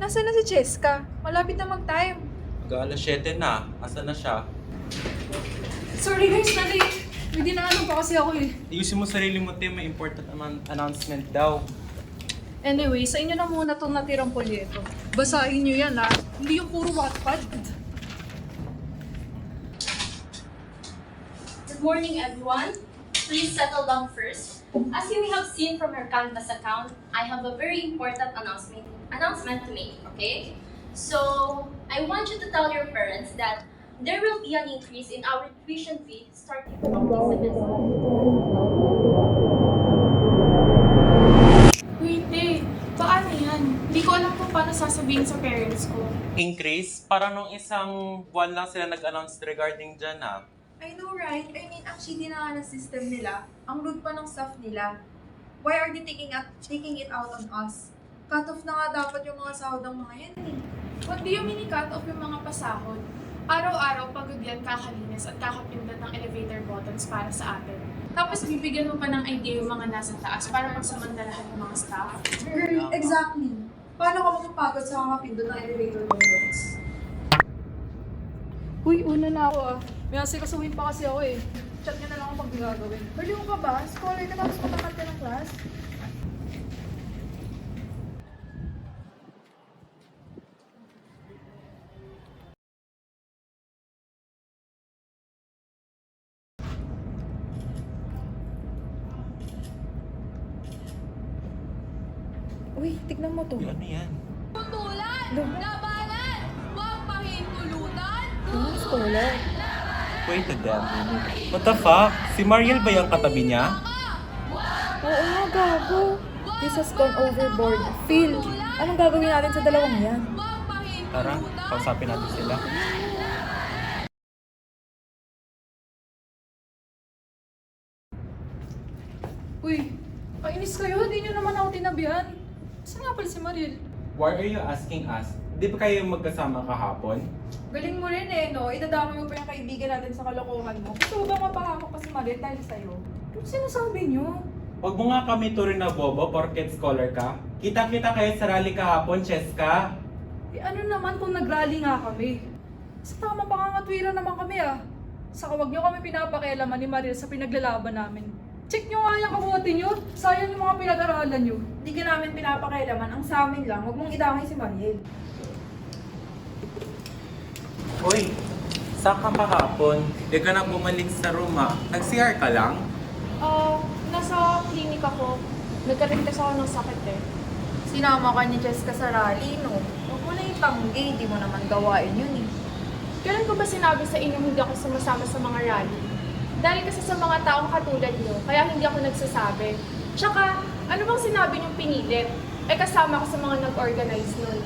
Nasaan na si Cheska? Malapit na mag-time. Mag-aalas 7 na. Asan na siya? Sorry guys, na-late. May dinaanan pa kasi ako eh. Ayusin mo sarili mo, Tim. May important announcement daw. Anyway, sa inyo na muna itong natirang polyeto. Basahin nyo yan ha. Hindi yung puro Wattpad. Good morning, everyone. Please settle down first. As you may have seen from your Canvas account, I have a very important announcement to make, okay? So, I want you to tell your parents that there will be an increase in our tuition fee starting from this semester. Wait eh, paano yan? Hindi ko alam kung paano sasabihin sa parents ko. Increase? Para nung isang buwan lang sila nag-announce regarding dyan, ha? I know, right? I mean, actually, na nga ng system nila. Ang rude pa ng staff nila. Why are they taking it out on us? Cut off na nga dapat yung mga sahod ng mga yan eh. What do you mean i-cut off yung mga pasahod? Araw-araw pagod yan kakalinis at kakapindot ng elevator buttons para sa atin. Tapos bibigyan mo pa ng idea yung mga nasa taas para magsamantalahan yung mga staff. Girl, exactly. Paano ka makapagod sa mga pindot ng elevator buttons? Uy, una na ako ah. May asikasuhin pa kasi ako eh. Chat nyo na lang ako pag gagawin. Baliw ka ba? Scholar ka tapos matakat ka ng class? Uy, tignan mo to. Ano yan? Putulan! Lo- Labanan! Huwag pahintulutan! Scholar. Wait a damn minute. What the fuck? Si Mariel ba yung katabi niya? Oo nga, gago. This has gone overboard. Phil, anong gagawin natin sa dalawang yan? Tara, kausapin natin sila. Uy, kainis kayo. Hindi nyo naman ako tinabihan. Saan nga pala si Mariel? Why are you asking us? Di ba kayo magkasama kahapon? Galing mo rin eh, no? Idadamay mo pa yung kaibigan natin sa kalokohan mo. Gusto mo ba mapahamak pa si Mariel dahil sa'yo? Ano sinasabi nyo? Huwag mo nga kami turin na bobo porket scholar ka. Kita-kita kayo sa rally kahapon, Cheska. Eh ano naman kung nag-rally nga kami? Sa tama pangangatwira naman kami ah. Saka wag nyo kami pinapakialaman ni Mariel sa pinaglalaban namin. Check nyo nga yung kabuti nyo. Sayang yung mga pinag-aralan nyo. Hindi ka namin pinapakailaman. Ang sa amin lang, huwag mong idamay si Mariel. Uy, saan ka kahapon? Di ka na bumalik sa room ha? Nag-CR ka lang? Nasa klinik ako. Nagka-regtas ako ng sakit eh. Sinama ka ni Jessica sa rally, no? Huwag mo na itanggi. Di mo naman gawain yun eh. Kailan ko ba sinabi sa inyo hindi ako sumasama sa mga rally? Dahil kasi sa mga taong katulad nyo, kaya hindi ako nagsasabi. Tsaka, ano bang sinabi niyong pinilit? Eh kasama ko sa mga nag-organize nun.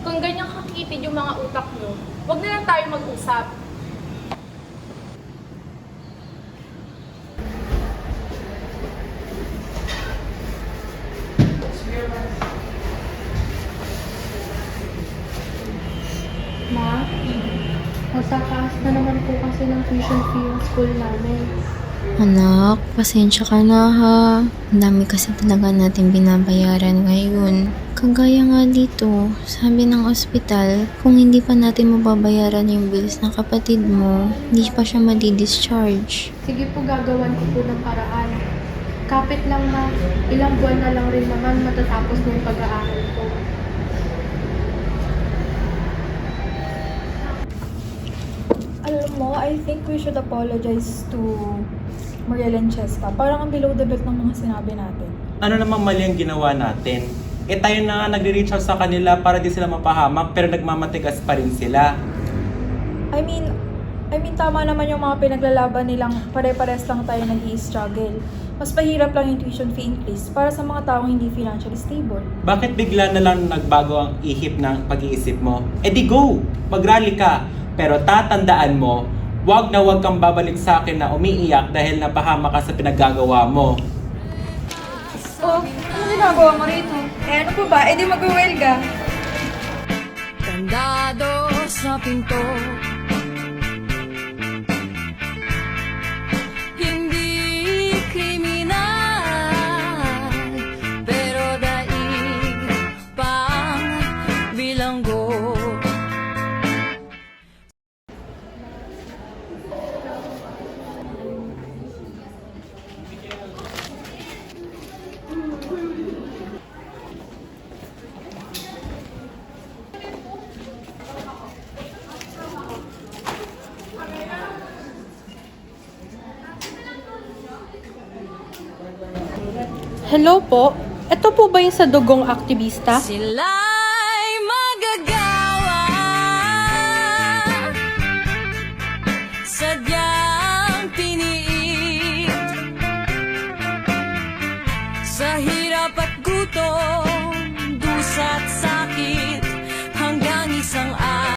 Kung ganyang kakitid yung mga utak nyo, huwag na lang tayo mag-usap. Ma, magtataas na naman po kasi ng tuition fee yung school namin. Anak, pasensya ka na ha. Ang dami kasi talaga natin binabayaran ngayon. Kagaya nga dito, sabi ng ospital, kung hindi pa natin mababayaran yung bills ng kapatid mo, hindi pa siya madi-discharge. Sige po, gagawan ko po ng paraan. Kapit lang ma, ilang buwan na lang rin naman matatapos na yung pag-aaral ko. Alam mo, I think we should apologize to Mariel and Cheska. Parang ang below the belt ng mga sinabi natin. Ano namang mali ang ginawa natin? Eh tayo na nga nagre-reach out sa kanila para di sila mapahamak pero nagmamatigas pa rin sila. I mean, tama naman yung mga pinaglalaban nilang pare-pares lang tayo nag-i-struggle. Mas mahirap lang yung tuition fee increase para sa mga taong hindi financially stable. Bakit bigla na lang nagbago ang ihip ng pag-iisip mo? Eh di go! Mag-rally ka! Pero tatandaan mo, wag na wag kang babalik sa akin na umiiyak dahil napahama ka sa pinaggagawa mo. Oh, ano ginagawa mo rito? Eh ano pa ba? Eh di mag-welga. Kandado sa pinto, hindi kriminal, pero daig pang bilang Hello po? Ito po ba yung sa dugong aktivista? Sila